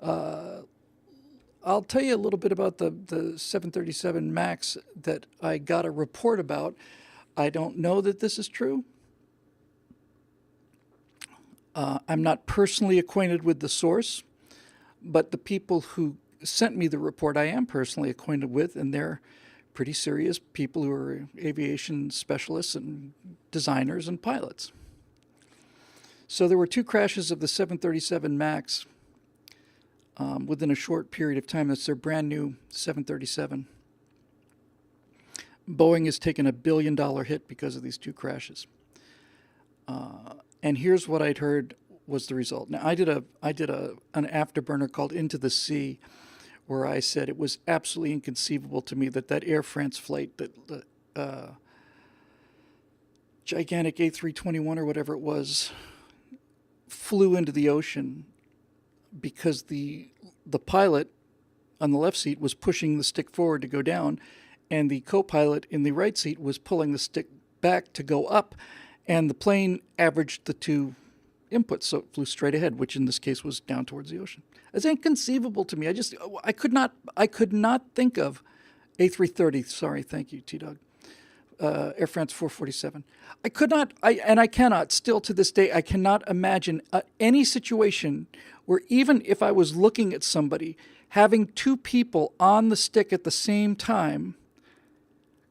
I'll tell you a little bit about the 737 MAX that I got a report about. I don't know that this is true. I'm not personally acquainted with the source, but the people who sent me the report I am personally acquainted with, and they're pretty serious people who are aviation specialists and designers and pilots. So there were two crashes of the 737 MAX within a short period of time. That's their brand new 737. Boeing has taken $1 billion hit because of these two crashes. And here's what I'd heard was the result. Now, I did an afterburner called Into the Sea, where I said it was absolutely inconceivable to me that Air France flight, that gigantic A321 or whatever it was, flew into the ocean because the pilot on the left seat was pushing the stick forward to go down, and the co-pilot in the right seat was pulling the stick back to go up, and the plane averaged the two inputs, so it flew straight ahead, which in this case was down towards the ocean. It's inconceivable to me. I could not think of A330. Sorry, thank you, T-Dog. Air France 447. I cannot, still to this day, I cannot imagine any situation where even if I was looking at somebody, having two people on the stick at the same time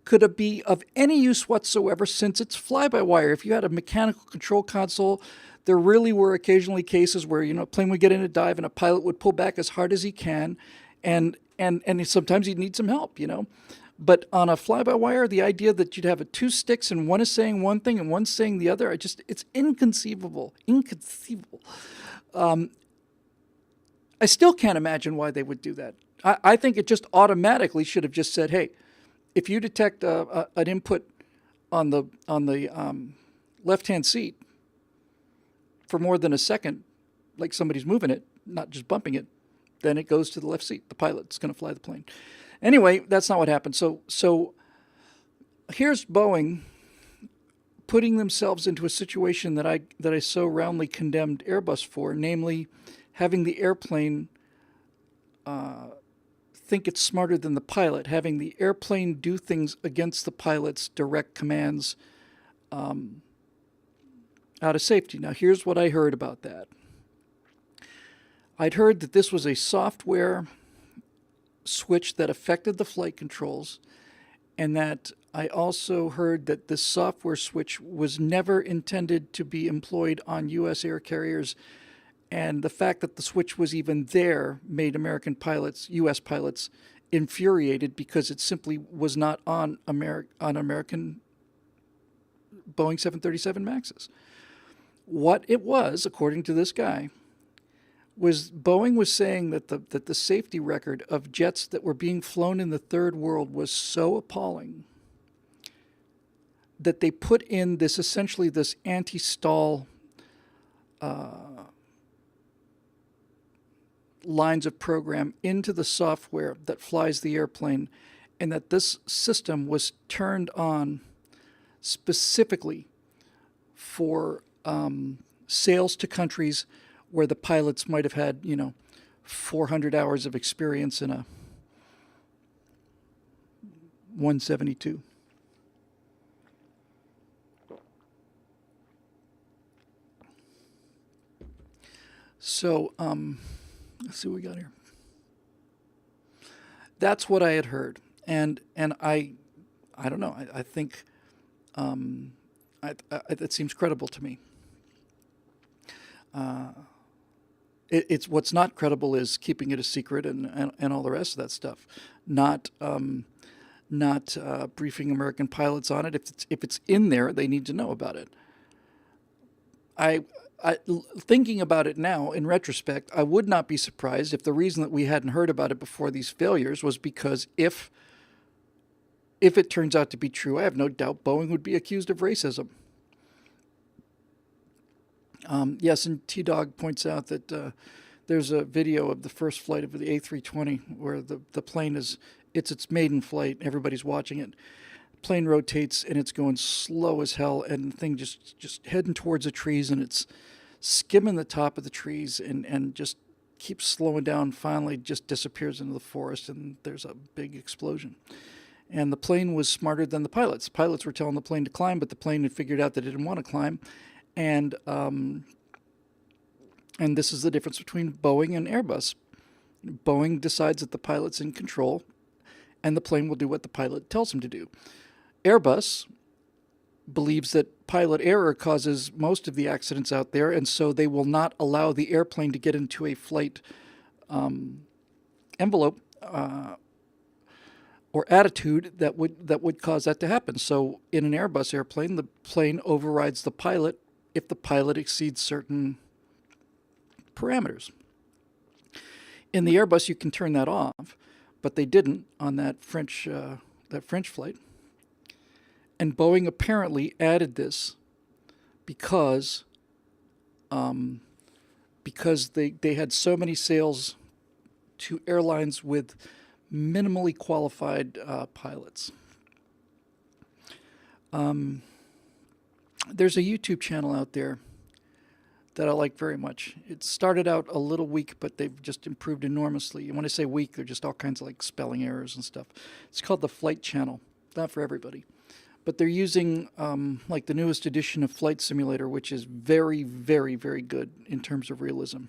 could it be of any use whatsoever, since it's fly-by-wire. If you had a mechanical control console, there really were occasionally cases where, a plane would get in a dive and a pilot would pull back as hard as he can, and sometimes he'd need some help, But on a fly-by-wire, the idea that you'd have two sticks and one is saying one thing and one's saying the other, it's inconceivable. Inconceivable. I still can't imagine why they would do that. I think it just automatically should have just said, hey, if you detect an input on the left-hand seat for more than a second, like somebody's moving it, not just bumping it, then it goes to the left seat. The pilot's going to fly the plane. Anyway, that's not what happened. So here's Boeing putting themselves into a situation that I so roundly condemned Airbus for, namely having the airplane think it's smarter than the pilot, having the airplane do things against the pilot's direct commands out of safety. Now, here's what I heard about that. I'd heard that this was a software switch that affected the flight controls, and that I also heard that this software switch was never intended to be employed on U.S. air carriers, and the fact that the switch was even there made American pilots, U.S. pilots, infuriated because it simply was not on American Boeing 737 MAXes. What it was, according to this guy, was Boeing was saying that the safety record of jets that were being flown in the third world was so appalling that they put in essentially this anti-stall lines of program into the software that flies the airplane, and that this system was turned on specifically for sales to countries where the pilots might have had, 400 hours of experience in a 172. So, let's see what we got here. That's what I had heard, and I don't know. I think it seems credible to me. It's what's not credible is keeping it a secret and all the rest of that stuff. Not briefing American pilots on it. If it's in there, they need to know about it. Thinking about it now, in retrospect, I would not be surprised if the reason that we hadn't heard about it before these failures was because if it turns out to be true, I have no doubt Boeing would be accused of racism. Yes, and T-Dog points out that there's a video of the first flight of the A320 where the plane it's its maiden flight. Everybody's watching it. Plane rotates and it's going slow as hell, and the thing just heading towards the trees, and it's skimming the top of the trees and just keeps slowing down, finally just disappears into the forest, and there's a big explosion. And the plane was smarter than the pilots. Pilots were telling the plane to climb, but the plane had figured out that it didn't want to climb. And this is the difference between Boeing and Airbus. Boeing decides that the pilot's in control, and the plane will do what the pilot tells him to do. Airbus believes that pilot error causes most of the accidents out there, and so they will not allow the airplane to get into a flight envelope or attitude that would cause that to happen. So in an Airbus airplane, the plane overrides the pilot if the pilot exceeds certain parameters. In the Airbus, you can turn that off, but they didn't on that French flight. And Boeing apparently added this because they had so many sales to airlines with minimally qualified pilots. There's a YouTube channel out there that I like very much. It started out a little weak, but they've just improved enormously. And when I say weak, they're just all kinds of like spelling errors and stuff. It's called the Flight Channel. Not for everybody. But they're using like the newest edition of Flight Simulator, which is very, very, very good in terms of realism.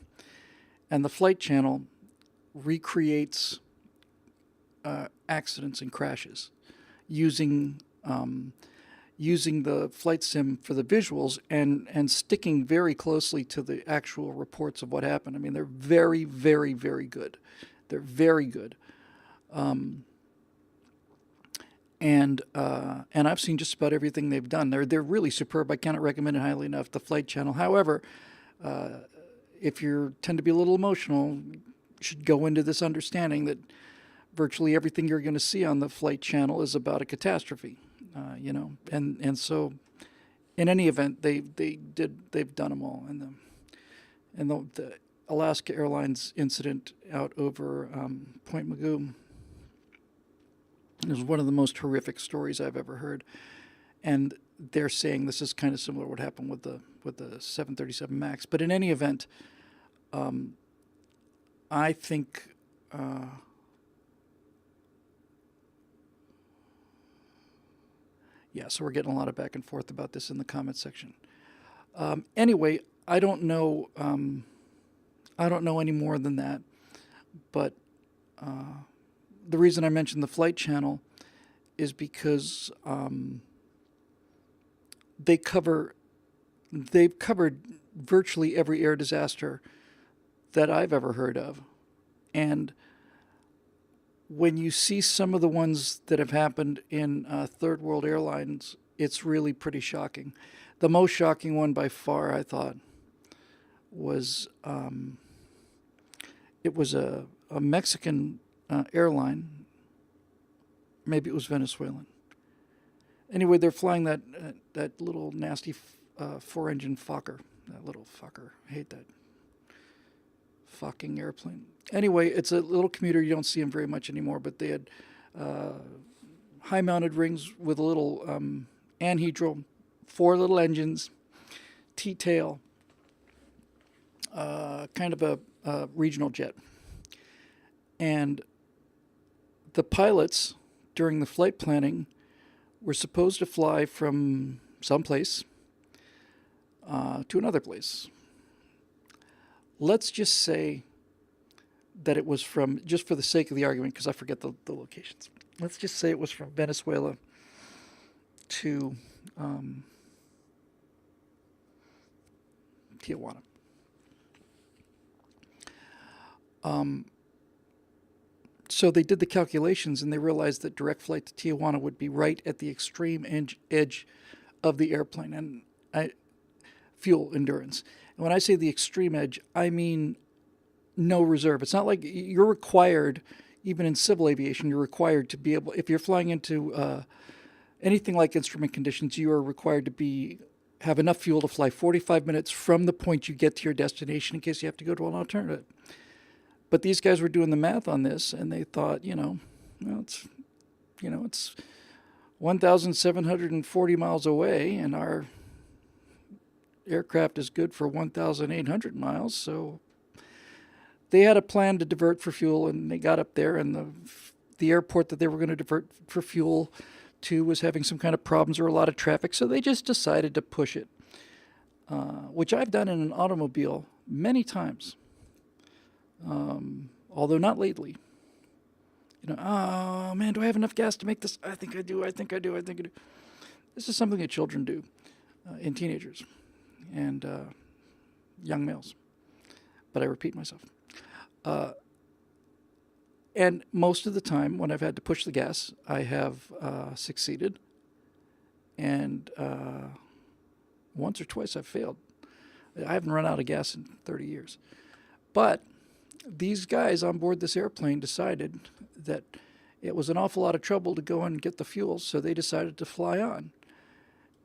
And the Flight Channel recreates accidents and crashes using the flight sim for the visuals and sticking very closely to the actual reports of what happened. I mean, they're very, very, very good. They're very good. And I've seen just about everything they've done. They're really superb. I cannot recommend it highly enough, the Flight Channel. However, if you tend to be a little emotional, you should go into this understanding that virtually everything you're going to see on the Flight Channel is about a catastrophe. And so in any event, they've done them all. And the Alaska Airlines incident out over Point Mugu is one of the most horrific stories I've ever heard. And they're saying this is kind of similar to what happened with the 737 MAX. But in any event, I think so we're getting a lot of back and forth about this in the comment section. Anyway, I don't know any more than that, but the reason I mentioned the Flight Channel is because they've covered virtually every air disaster that I've ever heard of. And when you see some of the ones that have happened in third world airlines, it's really pretty shocking. The most shocking one by far, I thought, was it was a Mexican airline. Maybe it was Venezuelan. Anyway, they're flying that little nasty four-engine Fokker. That little fucker. I hate that fucking airplane. Anyway, it's a little commuter. You don't see them very much anymore, but they had high-mounted rings with a little anhedral, 4 little engines, T-tail, kind of a regional jet. And the pilots, during the flight planning, were supposed to fly from someplace to another place. Let's just say that it was from, just for the sake of the argument, because I forget the locations. Let's just say it was from Venezuela to Tijuana. So they did the calculations and they realized that direct flight to Tijuana would be right at the extreme edge of the airplane and fuel endurance. And when I say the extreme edge, I mean no reserve. It's not like you're required, even in civil aviation, you're required to be able, if you're flying into anything like instrument conditions, you are required to have enough fuel to fly 45 minutes from the point you get to your destination in case you have to go to an alternative. But these guys were doing the math on this, and they thought, it's 1,740 miles away, and our aircraft is good for 1,800 miles, so they had a plan to divert for fuel, and they got up there, and the airport that they were going to divert for fuel to was having some kind of problems or a lot of traffic, so they just decided to push it, which I've done in an automobile many times, although not lately. Oh man, do I have enough gas to make this? I think I do. This is something that children do, in teenagers and young males. But I repeat myself. And most of the time when I've had to push the gas, I have succeeded. And once or twice I've failed. I haven't run out of gas in 30 years. But these guys on board this airplane decided that it was an awful lot of trouble to go and get the fuel, so they decided to fly on.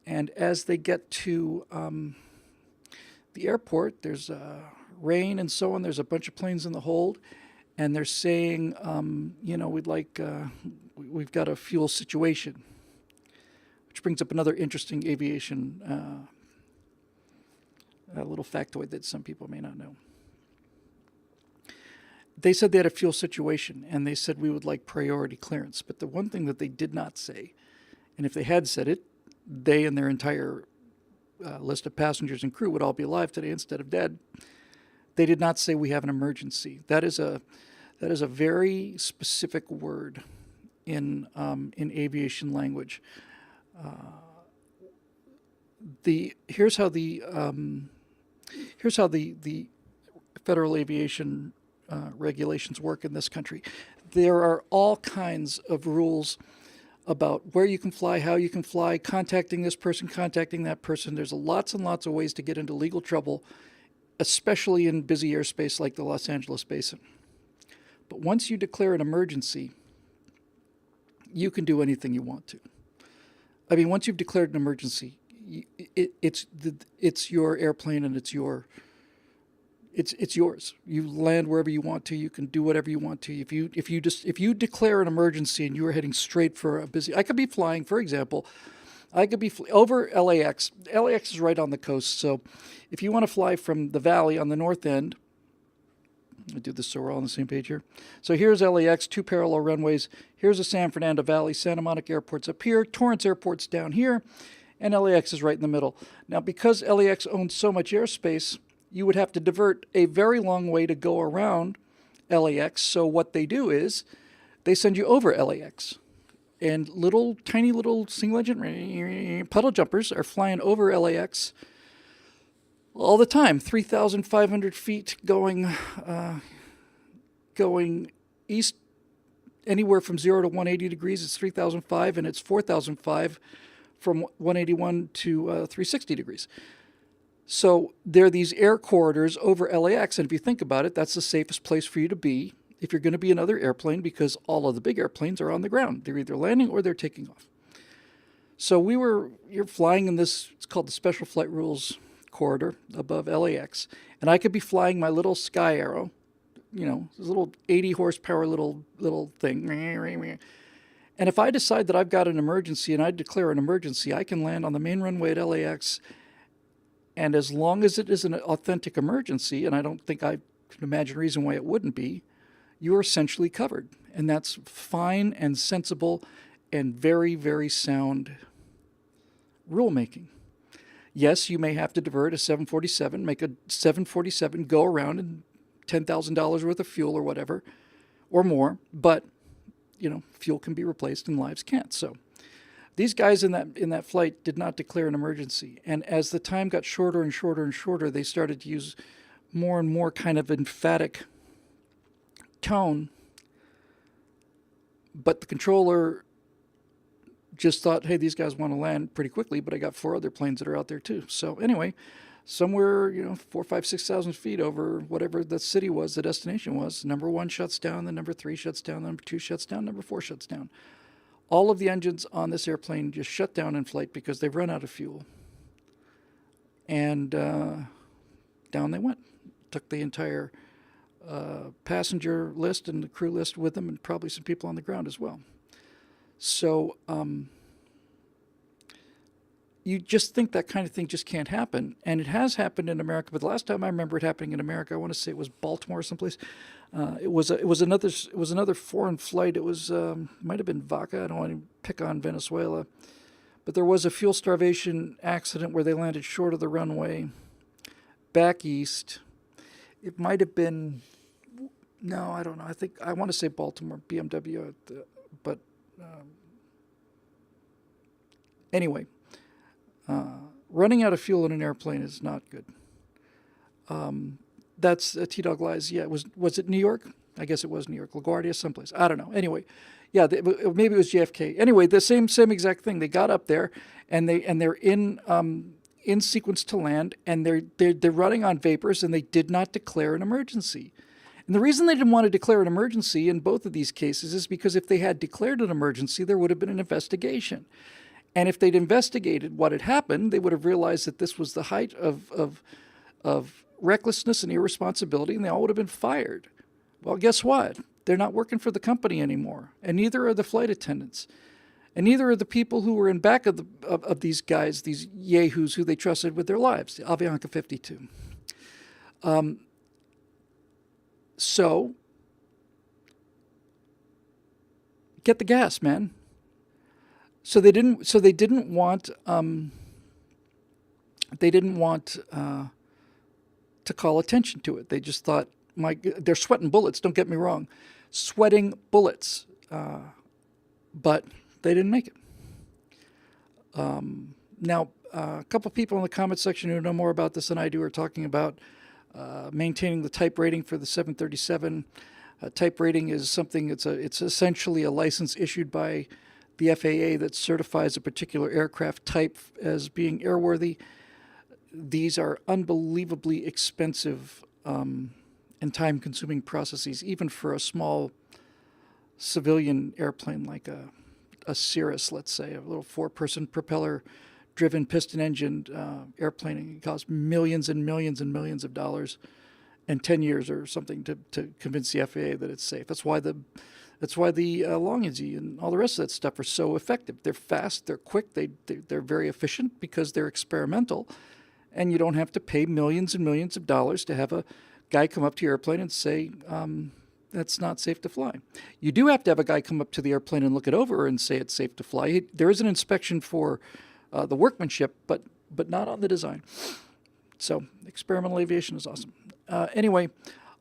And as they get to the airport, there's rain and so on. There's a bunch of planes in the hold, and they're saying, we've got a fuel situation, which brings up another interesting aviation little factoid that some people may not know. They said they had a fuel situation, and they said we would like priority clearance. But the one thing that they did not say, and if they had said it, they and their entire list of passengers and crew would all be alive today instead of dead. They did not say we have an emergency. That is a very specific word in aviation language. Here's how the Federal Aviation regulations work in this country. There are all kinds of rules about where you can fly, how you can fly, contacting this person, contacting that person. There's lots and lots of ways to get into legal trouble, especially in busy airspace like the Los Angeles basin. But once you declare an emergency, you can do anything you want to. I mean, once you've declared an emergency, it's your airplane and it's yours. You land wherever you want to. You can do whatever you want to. If you declare an emergency and you are heading straight for a busy, I could be flying, for example, over LAX. LAX is right on the coast, so if you want to fly from the valley on the north end, I do this so we're all on the same page here. So here's LAX, 2 parallel runways. Here's the San Fernando Valley. Santa Monica Airport's up here. Torrance Airport's down here, and LAX is right in the middle. Now, because LAX owns so much airspace, you would have to divert a very long way to go around LAX. So what they do is they send you over LAX. And tiny little single-engine puddle jumpers are flying over LAX all the time, 3,500 feet going east, anywhere from 0 to 180 degrees. It's 3,005, and it's 4,005 from 181 to 360 degrees. So there are these air corridors over LAX, and if you think about it, that's the safest place for you to be if you're going to be another airplane, because all of the big airplanes are on the ground. They're either landing or they're taking off. So you're flying in this, it's called the Special Flight Rules corridor above LAX, and I could be flying my little Sky Arrow, this little 80 horsepower little thing. And if I decide that I've got an emergency and I declare an emergency, I can land on the main runway at LAX, and as long as it is an authentic emergency, and I don't think I can imagine a reason why it wouldn't be, you are essentially covered. And that's fine and sensible and very, very sound rulemaking. Yes, you may have to divert a 747, make a 747 go around and $10,000 worth of fuel or whatever, or more, but, fuel can be replaced and lives can't. So these guys in that flight did not declare an emergency. And as the time got shorter and shorter and shorter, they started to use more and more kind of emphatic tone, but the controller just thought, hey, these guys want to land pretty quickly, but I got 4 other planes that are out there too. So anyway, somewhere 4,000, 5,000, 6,000 feet over whatever the city was, the destination was, number 1 shuts down, the number 3 shuts down, the number 2 shuts down, number 4 shuts down. All of the engines on this airplane just shut down in flight because they've run out of fuel. And down they went. Took the entire passenger list and the crew list with them, and probably some people on the ground as well. So, you just think that kind of thing just can't happen. And it has happened in America, but the last time I remember it happening in America, I want to say it was Baltimore or someplace. It was another foreign flight. It was might have been Vaca. I don't want to pick on Venezuela, but there was a fuel starvation accident where they landed short of the runway, back east. It might have been, no, I don't know. I want to say Baltimore, BMW, but anyway, running out of fuel in an airplane is not good. That's T-Dog Lies. Yeah, was it New York? I guess it was New York. LaGuardia, someplace. I don't know. Anyway, yeah, maybe it was JFK. Anyway, the same exact thing. They got up there, and they're in sequence to land, and they're running on vapors, and they did not declare an emergency. And the reason they didn't want to declare an emergency in both of these cases is because if they had declared an emergency, there would have been an investigation. And if they'd investigated what had happened, they would have realized that this was the height of recklessness and irresponsibility, and they all would have been fired. Well, guess what? They're not working for the company anymore, and neither are the flight attendants, and neither are the people who were in back of these guys, these yahoos who they trusted with their lives, the Avianca 52. So get the gas, man. So they didn't want to call attention to it. They just thought, they're sweating bullets. Don't get me wrong, sweating bullets, but they didn't make it. Now, a couple people in the comment section who know more about this than I do are talking about maintaining the type rating for the 737. Type rating is something. It's essentially a license issued by the FAA that certifies a particular aircraft type as being airworthy. These are unbelievably expensive and time-consuming processes, even for a small civilian airplane like a Cirrus, let's say, a little four-person propeller-driven piston-engined airplane. It costs millions and millions and millions of dollars and 10 years or something to convince the FAA that it's safe. That's why the Longitude and all the rest of that stuff are so effective. They're fast, they're quick, they're very efficient because they're experimental, and you don't have to pay millions and millions of dollars to have a guy come up to your airplane and say, that's not safe to fly. You do have to have a guy come up to the airplane and look it over and say it's safe to fly. There is an inspection for the workmanship, but not on the design. So experimental aviation is awesome. Anyway,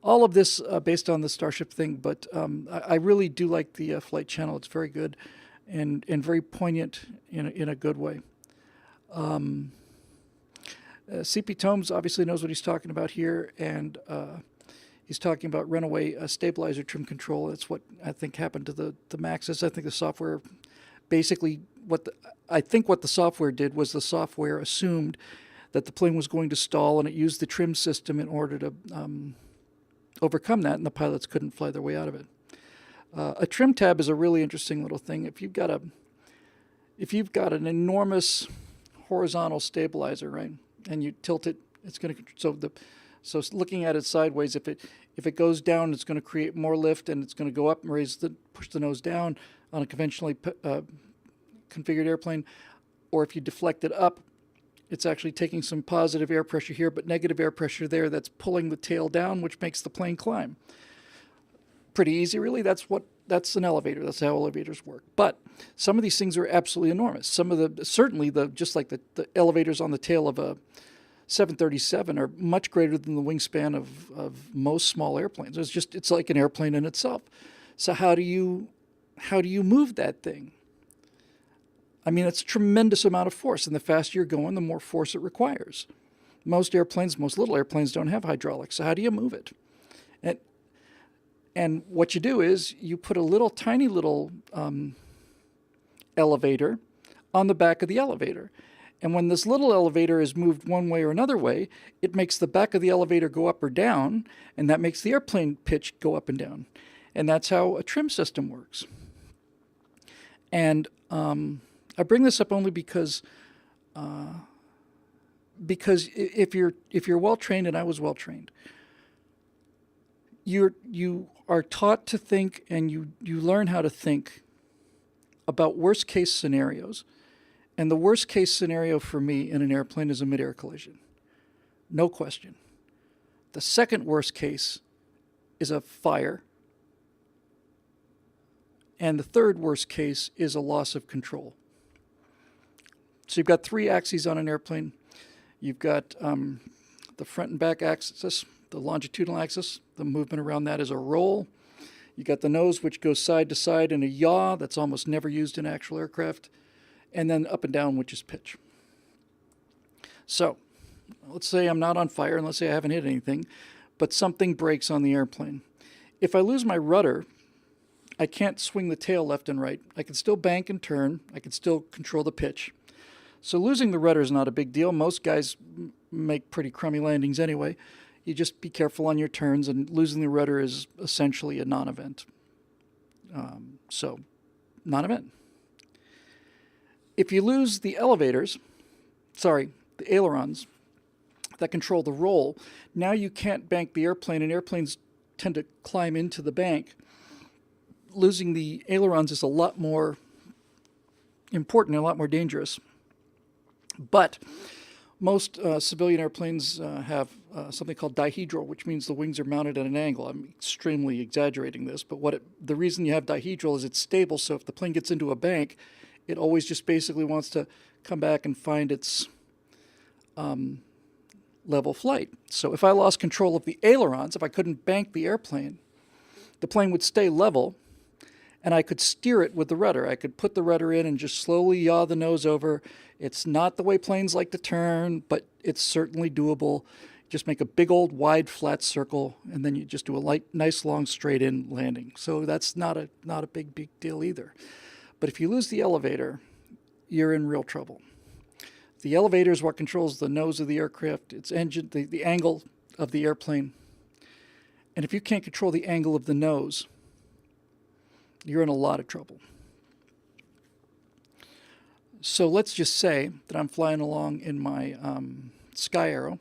all of this based on the Starship thing, but I really do like the Flight Channel. It's very good and very poignant in a good way. CP Tomes obviously knows what he's talking about here, and he's talking about runaway stabilizer trim control. That's what I think happened to the Maxes. I think the software, basically, what the software did was the software assumed that the plane was going to stall, and it used the trim system in order to overcome that, and the pilots couldn't fly their way out of it. A trim tab is a really interesting little thing. If you've got an enormous horizontal stabilizer, right, and you tilt it, it's going to so looking at it sideways, if it goes down, it's going to create more lift, and it's going to go up and push the nose down on a conventionally configured airplane. Or if you deflect it up, it's actually taking some positive air pressure here, but negative air pressure there. That's pulling the tail down, which makes the plane climb. Pretty easy, really. That's an elevator. That's how elevators work. But some of these things are absolutely enormous. Some of just like the elevators on the tail of a 737 are much greater than the wingspan of most small airplanes. It's like an airplane in itself. So how do you move that thing? I mean, it's a tremendous amount of force, and the faster you're going, the more force it requires. Most little airplanes don't have hydraulics, so how do you move it? And what you do is you put a tiny little elevator on the back of the elevator. And when this little elevator is moved one way or another way, it makes the back of the elevator go up or down, and that makes the airplane pitch go up and down. And that's how a trim system works. And I bring this up only because if you're well trained, and I was well trained, you are taught to think, and you learn how to think about worst case scenarios, And the worst case scenario for me in an airplane is a mid-air collision. No question. The second worst case is a fire. And the third worst case is a loss of control. So you've got 3 axes on an airplane. You've got the front and back axis, the longitudinal axis. The movement around that is a roll. You got the nose, which goes side to side in a yaw. That's almost never used in actual aircraft. And then up and down, which is pitch. So let's say I'm not on fire, and let's say I haven't hit anything, but something breaks on the airplane. If I lose my rudder, I can't swing the tail left and right. I can still bank and turn. I can still control the pitch. So losing the rudder is not a big deal. Most guys make pretty crummy landings anyway. You just be careful on your turns, and losing the rudder is essentially a non-event. So, non-event. If you lose the the ailerons that control the roll, now you can't bank the airplane, and airplanes tend to climb into the bank. Losing the ailerons is a lot more important and a lot more dangerous. But most civilian airplanes have something called dihedral, which means the wings are mounted at an angle. I'm extremely exaggerating this, but the reason you have dihedral is it's stable, so if the plane gets into a bank, it always just basically wants to come back and find its level flight. So if I lost control of the ailerons, if I couldn't bank the airplane, the plane would stay level, and I could steer it with the rudder. I could put the rudder in and just slowly yaw the nose over. It's not the way planes like to turn, but it's certainly doable. Just make a big old wide flat circle, and then you just do a nice long straight in landing. So that's not a big deal either. But if you lose the elevator, you're in real trouble. The elevator is what controls the nose of the aircraft, its engine, the angle of the airplane. And if you can't control the angle of the nose, you're in a lot of trouble. So let's just say that I'm flying along in my Sky Arrow,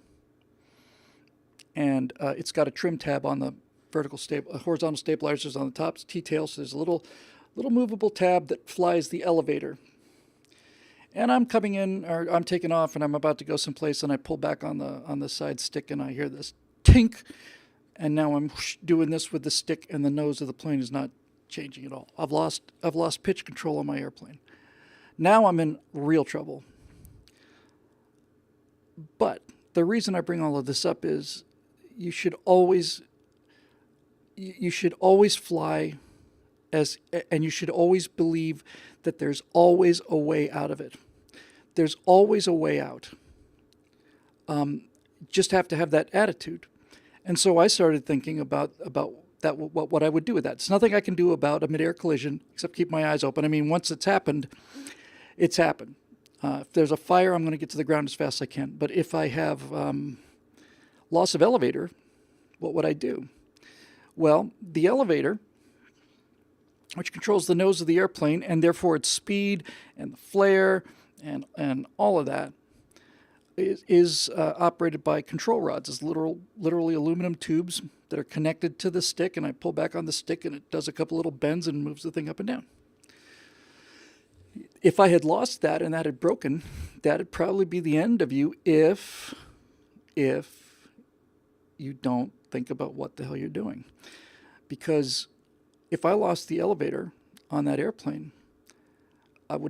and it's got a trim tab on the horizontal stabilizers on the top. It's T-tail, so there's a little movable tab that flies the elevator. And I'm coming in, or I'm taking off, and I'm about to go someplace, and I pull back on the side stick, and I hear this tink, and now I'm doing this with the stick, and the nose of the plane is not changing at all. I've lost pitch control on my airplane. Now I'm in real trouble. But the reason I bring all of this up is you should always fly and you should always believe that there's always a way out of it. There's always a way out. Just have to have that attitude. And so I started thinking about that, what I would do with that. It's nothing I can do about a mid-air collision except keep my eyes open. I mean, once it's happened, it's happened. If there's a fire, I'm going to get to the ground as fast as I can. But if I have loss of elevator, what would I do? Well, the elevator, which controls the nose of the airplane and therefore its speed and the flare and all of that, is operated by control rods. It's literally aluminum tubes that are connected to the stick, and I pull back on the stick and it does a couple little bends and moves the thing up and down. If I had lost that and that had broken, that'd probably be the end of you if you don't think about what the hell you're doing. Because if I lost the elevator on that airplane, I'd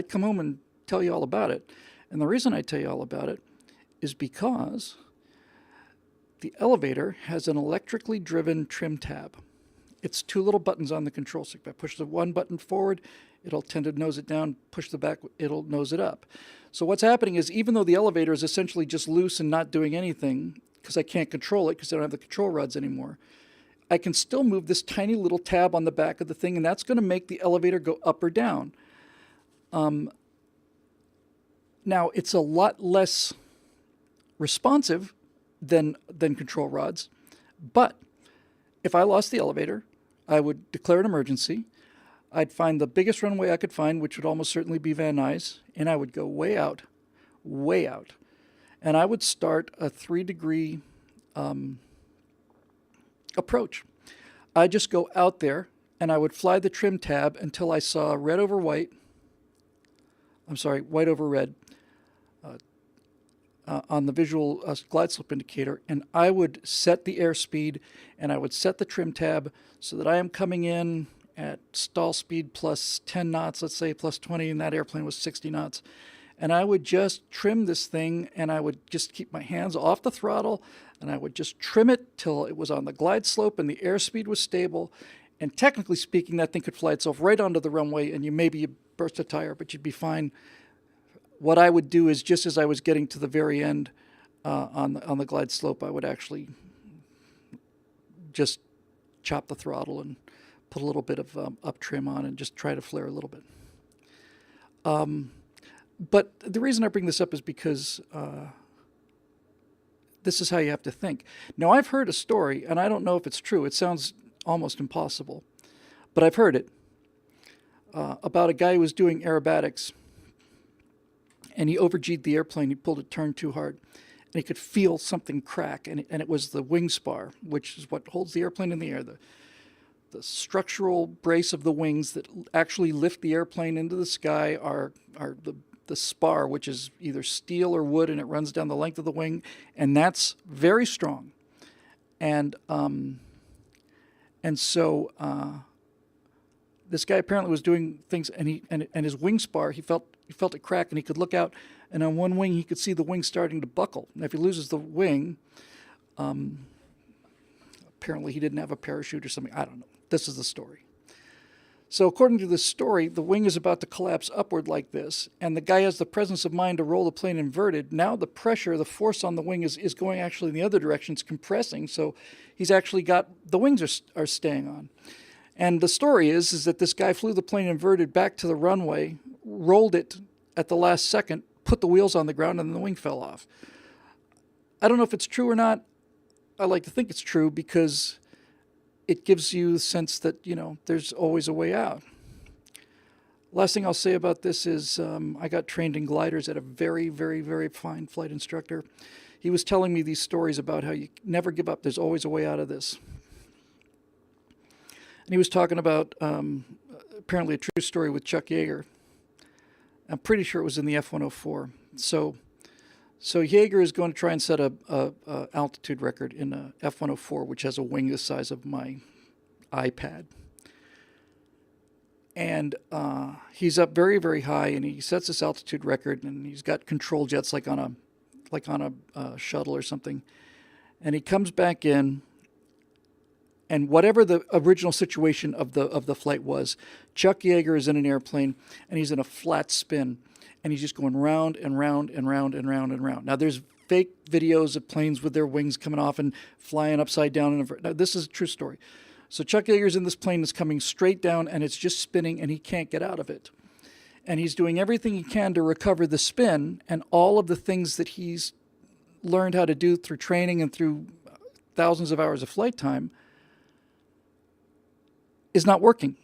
come home and tell you all about it. And the reason I tell you all about it is because the elevator has an electrically driven trim tab. It's 2 little buttons on the control stick. If I push the one button forward, it'll tend to nose it down. Push the back, it'll nose it up. So what's happening is, even though the elevator is essentially just loose and not doing anything, because I can't control it because I don't have the control rods anymore, I can still move this tiny little tab on the back of the thing, and that's going to make the elevator go up or down. Now, it's a lot less responsive than control rods, but if I lost the elevator, I would declare an emergency. I'd find the biggest runway I could find, which would almost certainly be Van Nuys, and I would go way out. And I would start a 3-degree approach. I'd just go out there, and I would fly the trim tab until I saw red over white, I'm sorry, white over red on the visual glide slope indicator, and I would set the airspeed and I would set the trim tab so that I am coming in at stall speed plus 10 knots, let's say plus 20, and that airplane was 60 knots. And I would just trim this thing, and I would just keep my hands off the throttle, and I would just trim it till it was on the glide slope and the airspeed was stable. And technically speaking, that thing could fly itself right onto the runway, and you burst a tire, but you'd be fine. What I would do is, just as I was getting to the very end on the glide slope, I would actually just chop the throttle and put a little bit of up trim on and just try to flare a little bit. But the reason I bring this up is because this is how you have to think. Now, I've heard a story, and I don't know if it's true. It sounds almost impossible, but I've heard it, about a guy who was doing aerobatics, and he over-G'd the airplane. He pulled a turn too hard, and he could feel something crack, and it was the wing spar, which is what holds the airplane in the air, the structural brace of the wings that actually lift the airplane into the sky are the spar, which is either steel or wood, and it runs down the length of the wing, and that's very strong. And so this guy apparently was doing things, and his wing spar, he felt it crack, and he could look out, and on one wing he could see the wing starting to buckle. Now, if he loses the wing, apparently he didn't have a parachute or something. I don't know. This is the story. So according to this story, the wing is about to collapse upward like this, and the guy has the presence of mind to roll the plane inverted. Now the pressure, the force on the wing is going actually in the other direction. It's compressing, so he's actually got, the wings are staying on. And the story is that this guy flew the plane inverted back to the runway, rolled it at the last second, put the wheels on the ground, and then the wing fell off. I don't know if it's true or not. I like to think it's true because it gives you the sense that, there's always a way out. Last thing I'll say about this is I got trained in gliders at a very, very, very fine flight instructor. He was telling me these stories about how you never give up. There's always a way out of this. And he was talking about apparently a true story with Chuck Yeager. I'm pretty sure it was in the F-104. So Yeager is going to try and set a altitude record in a F-104, which has a wing the size of my iPad. And he's up very, very high, and he sets this altitude record, and he's got control jets like on a shuttle or something. And he comes back in, and whatever the original situation of the flight was, Chuck Yeager is in an airplane, and he's in a flat spin. And he's just going round and round and round and round and round. Now, there's fake videos of planes with their wings coming off and flying upside down. Now, this is a true story. So Chuck Yeager's in this plane that's coming straight down, and it's just spinning, and he can't get out of it. And he's doing everything he can to recover the spin, and all of the things that he's learned how to do through training and through thousands of hours of flight time is not working.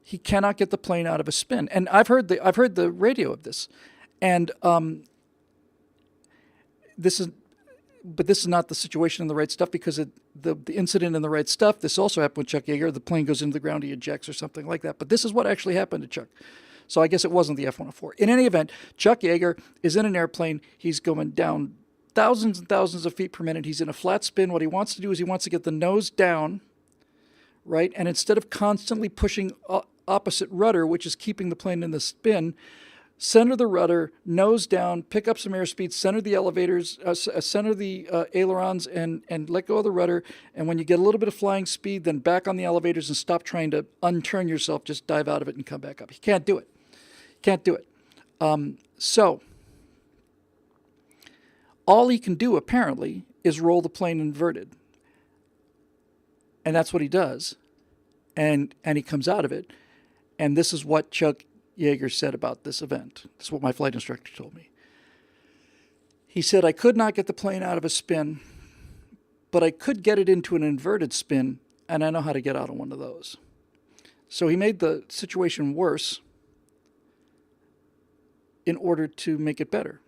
He cannot get the plane out of a spin, and I've heard the radio of this, and this is not the situation in the right stuff, because the incident in the right stuff. This also happened with Chuck Yeager. The plane goes into the ground, he ejects or something like that. But this is what actually happened to Chuck. So I guess it wasn't the F-104. In any event, Chuck Yeager is in an airplane. He's going down thousands and thousands of feet per minute. He's in a flat spin. What he wants to do is he wants to get the nose down, right? And instead of constantly pushing opposite rudder, which is keeping the plane in the spin, center the rudder, nose down, pick up some airspeed, center the elevators, center the ailerons, and let go of the rudder. And when you get a little bit of flying speed, then back on the elevators and stop trying to unturn yourself. Just dive out of it and come back up. He can't do it. Can't do it. So all he can do, apparently, is roll the plane inverted. And that's what he does. And he comes out of it. And this is what Chuck Yeager said about this event. This is what my flight instructor told me. He said, I could not get the plane out of a spin, but I could get it into an inverted spin, and I know how to get out of one of those. So he made the situation worse in order to make it better.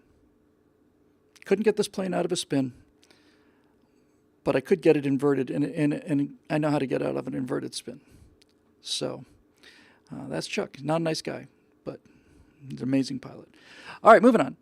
Couldn't get this plane out of a spin, but I could get it inverted, and I know how to get out of an inverted spin. So that's Chuck. He's not a nice guy, but He's an amazing pilot. All right, moving on.